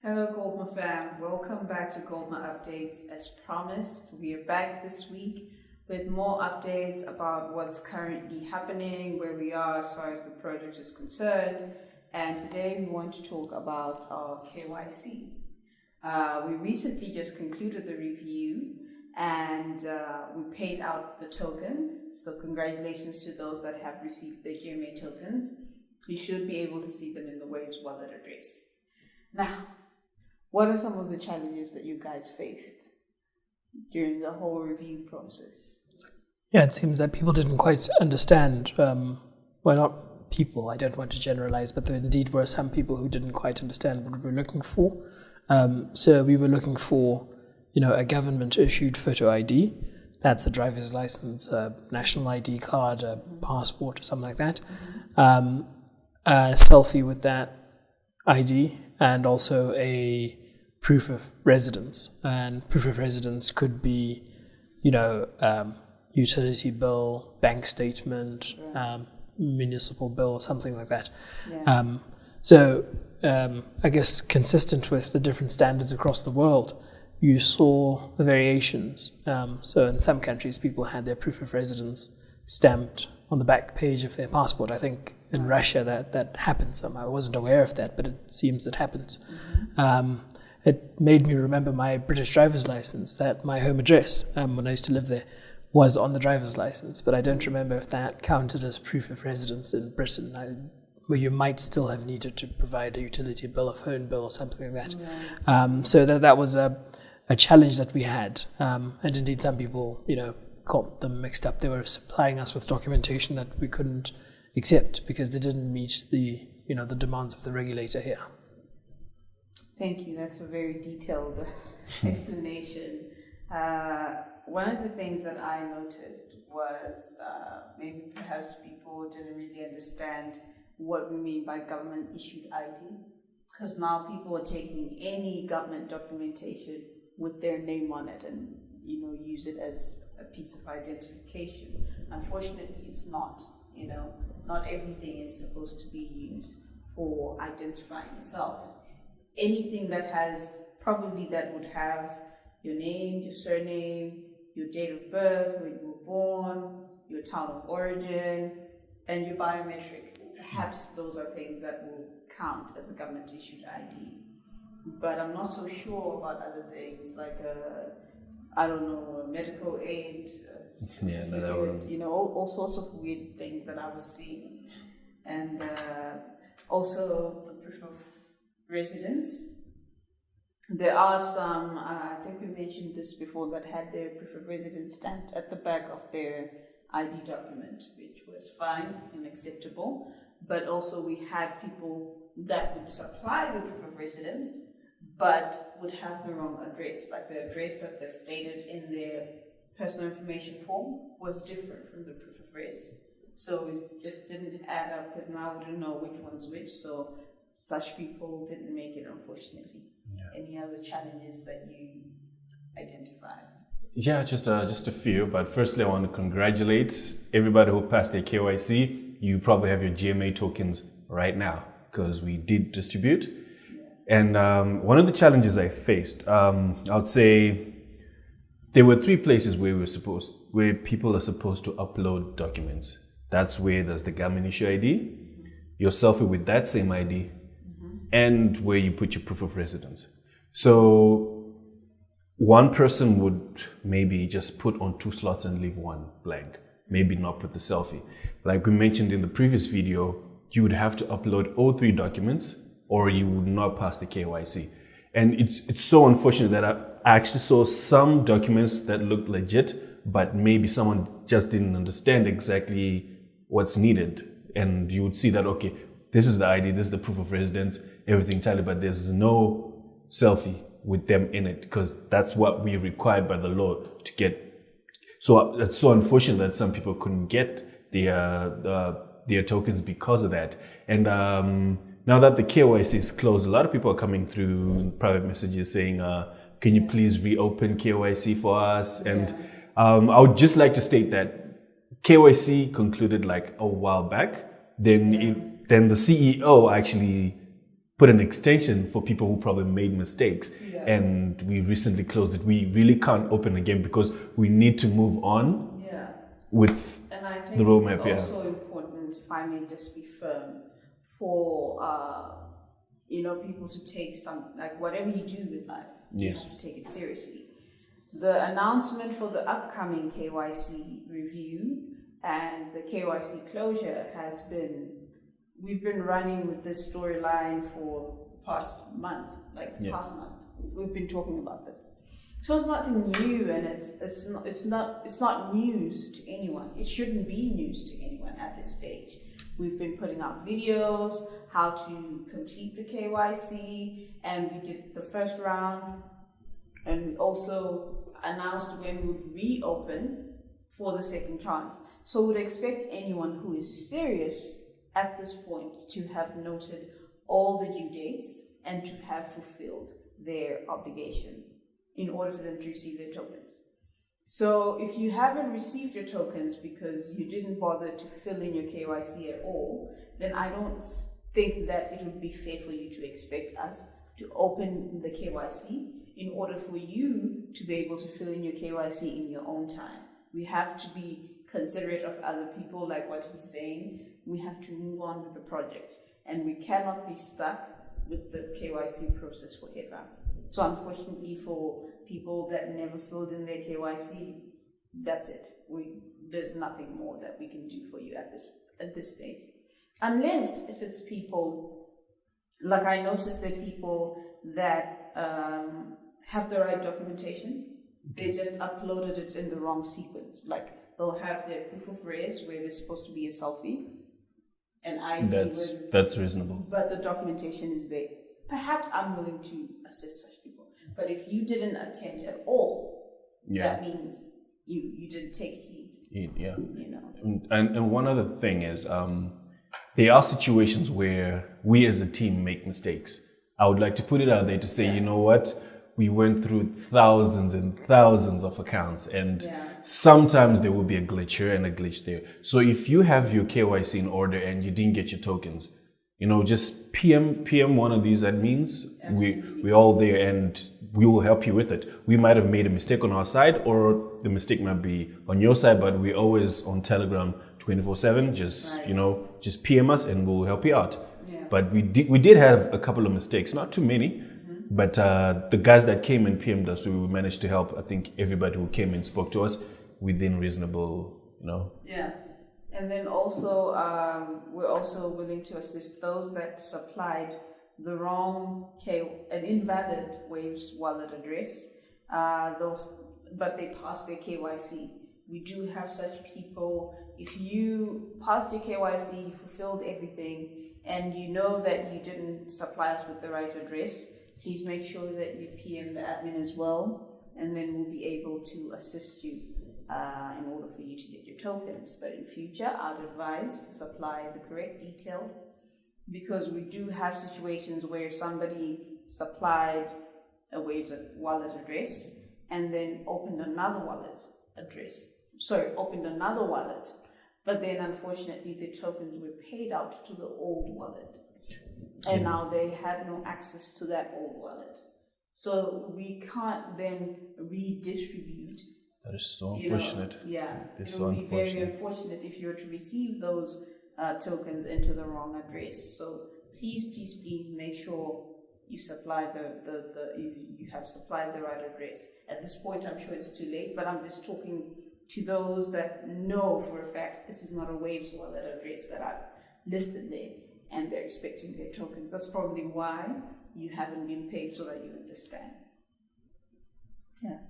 Hello, Goldma fam. Welcome back to Goldma Updates. As promised, we are back this week with more updates about what's currently happening, where we are as far as the project is concerned. And today we want to talk about our KYC. We recently just concluded the review and we paid out the tokens. So congratulations to those that have received their GMA tokens. You should be able to see them in the Waves wallet address. Now, what are some of the challenges that you guys faced during the whole review process? Yeah, it seems that people didn't quite understand, well, not people, I don't want to generalize, but there indeed were some people who didn't quite understand what we were looking for. So we were looking for, a government-issued photo ID. That's a driver's license, a national ID card, a passport, or something like that. A selfie with that ID, and also a proof of residence. And proof of residence could be, utility bill, bank statement, municipal bill, something like that. Yeah. I guess consistent with the different standards across the world, you saw variations. So in some countries, people had their proof of residence stamped on the back page of their passport. I think in Russia that happens. I wasn't aware of that, but it seems it happens. It made me remember my British driver's license, that my home address, when I used to live there, was on the driver's license, but I don't remember if that counted as proof of residence in Britain, where you might still have needed to provide a utility bill, a phone bill, or something like that. Yeah. So that was a challenge that we had. And indeed, some people, got them mixed up. They were supplying us with documentation that we couldn't accept because they didn't meet the demands of the regulator here. Thank you. That's a very detailed explanation. One of the things that I noticed was maybe perhaps people didn't really understand what we mean by government issued ID, because now people are taking any government documentation with their name on it and use it as a piece of identification. Unfortunately, it's not. Not everything is supposed to be used for identifying yourself. Anything that would have your name, your surname, your date of birth, where you were born, your town of origin, and your biometric. Perhaps those are things that will count as a government-issued ID. But I'm not so sure about other things like a medical aid, certificate, all sorts of weird things that I was seeing. And also the proof of residence. There are some, I think we mentioned this before, that had their proof of residence stamped at the back of their ID document, which was fine and acceptable. But also we had people that would supply the proof of residence, but would have the wrong address. Like the address that they've stated in their personal information form was different from the proof of res. So it just didn't add up because now we don't know which one's which. So such people didn't make it, unfortunately. Yeah. Any other challenges that you identified? Yeah, just a few. But firstly, I want to congratulate everybody who passed their KYC. You probably have your GMA tokens right now because we did distribute. Yeah. And one of the challenges I faced, I would say there were 3 places where people are supposed to upload documents. That's where there's the government issue ID, your selfie with that same ID, and where you put your proof of residence. So one person would maybe just put on 2 slots and leave one blank, maybe not put the selfie. Like we mentioned in the previous video, you would have to upload all 3 documents or you would not pass the KYC. And it's so unfortunate that I actually saw some documents that looked legit, but maybe someone just didn't understand exactly what's needed. And you would see that, okay, this is the ID, this is the proof of residence, everything tallied, but there's no selfie with them in it because that's what we required by the law to get. So it's so unfortunate that some people couldn't get their tokens because of that. And now that the KYC is closed, a lot of people are coming through private messages saying, can you please reopen KYC for us? And I would just like to state that KYC concluded like a while back. Then the CEO actually put an extension for people who probably made mistakes. Yeah. And we recently closed it. We really can't open again because we need to move on with and I think the roadmap. It's also important, if I may just be firm, for people to take some, like whatever you do with life, you have to take it seriously. The announcement for the upcoming KYC review and the KYC closure has been, we've been running with this storyline for the past month, past month. We've been talking about this. So it's nothing new, and it's not news to anyone. It shouldn't be news to anyone at this stage. We've been putting out videos, how to complete the KYC, and we did the first round, and we also announced when we would reopen for the second chance. So we'd expect anyone who is serious at this point to have noted all the due dates and to have fulfilled their obligation in order for them to receive their tokens. So if you haven't received your tokens because you didn't bother to fill in your KYC at all, then I don't think that it would be fair for you to expect us to open the KYC in order for you to be able to fill in your KYC in your own time. We have to be considerate of other people, like what he's saying. We have to move on with the project, and we cannot be stuck with the KYC process forever. So unfortunately for people that never filled in their KYC, that's it. There's nothing more that we can do for you at this stage. Unless if it's people, like I noticed that people that have the right documentation, they just uploaded it in the wrong sequence. Like they'll have their proof of res where there's supposed to be a selfie, and ID that's reasonable. But the documentation is there. Perhaps I'm willing to assist such people. But if you didn't attempt at all, that means you didn't take heed. Yeah. You know. And one other thing is, there are situations where we as a team make mistakes. I would like to put it out there to say, you know what? We went through thousands and thousands of accounts, and sometimes there will be a glitch here and a glitch there. So if you have your KYC in order and you didn't get your tokens, just PM one of these admins. We're all there, and we will help you with it. We might have made a mistake on our side, or the mistake might be on your side, but we're always on Telegram 24/7. Just PM us and we'll help you out. Yeah. But we did have a couple of mistakes, not too many, but the guys that came and PM'd us, we managed to help. I think everybody who came and spoke to us within reasonable, Yeah. And then also, we're also willing to assist those that supplied the wrong an invalid Waves wallet address, but they passed their KYC. We do have such people. If you passed your KYC, you fulfilled everything, and you know that you didn't supply us with the right address, please make sure that you PM the admin as well, and then we'll be able to assist you in order for you to get your tokens. But in future, I'd advise to supply the correct details, because we do have situations where somebody supplied a Waves wallet address and then opened another wallet, but then unfortunately the tokens were paid out to the old wallet, and now they had no access to that old wallet. So we can't then redistribute. That is so unfortunate. It would be very unfortunate if you were to receive those tokens into the wrong address. So please make sure you supply you have supplied the right address. At this point, I'm sure it's too late, but I'm just talking to those that know for a fact this is not a Waves wallet address that I've listed there, and they're expecting their tokens. That's probably why you haven't been paid, so that you understand. Yeah.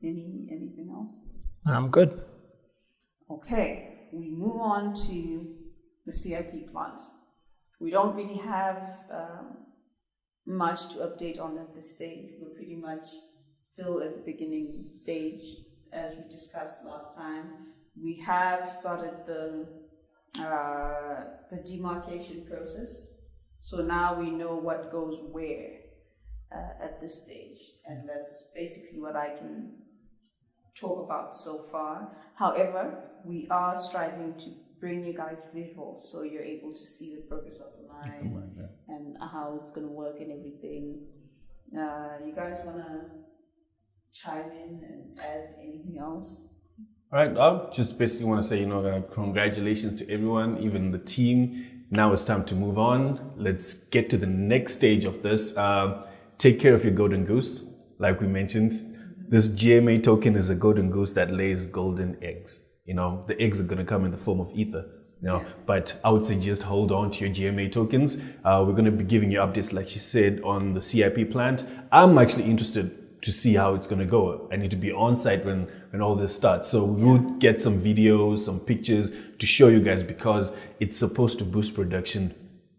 Anything else? I'm good. Okay, we move on to the CIP plans. We don't really have much to update on at this stage. We're pretty much still at the beginning stage, as we discussed last time. We have started the demarcation process, so now we know what goes where at this stage, and that's basically what I can talk about so far. However, we are striving to bring you guys visuals so you're able to see the progress of the and how it's going to work and everything. You guys want to chime in and add anything else? All right, I just basically want to say, congratulations to everyone, even the team. Now it's time to move on. Let's get to the next stage of this. Take care of your golden goose. Like we mentioned, this GMA token is a golden goose that lays golden eggs. The eggs are going to come in the form of ether. But I would suggest hold on to your GMA tokens. We're going to be giving you updates, like she said, on the CIP plant. I'm actually interested to see how it's going to go. I need to be on site when all this starts. So we will get some videos, some pictures to show you guys, because it's supposed to boost production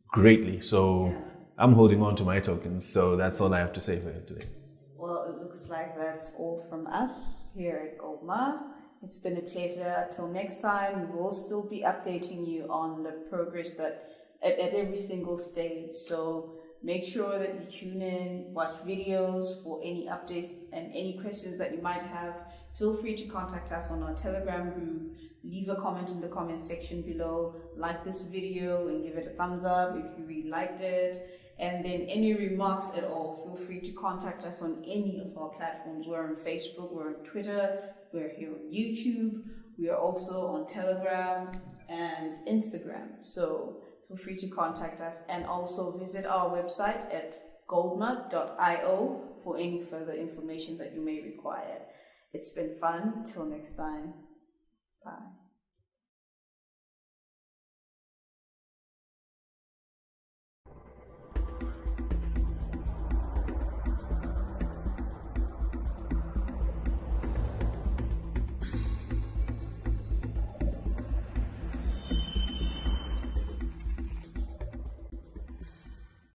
greatly. So I'm holding on to my tokens. So that's all I have to say for you today. Well, it looks like that's all from us here at Goldma. It's been a pleasure. Till next time, we will still be updating you on the progress that at every single stage. So make sure that you tune in, watch videos for any updates and any questions that you might have. Feel free to contact us on our Telegram group. Leave a comment in the comment section below. Like this video and give it a thumbs up if you really liked it. And then any remarks at all, feel free to contact us on any of our platforms. We're on Facebook, we're on Twitter, we're here on YouTube. We are also on Telegram and Instagram. So feel free to contact us, and also visit our website at goldma.io for any further information that you may require. It's been fun. Till next time. Bye.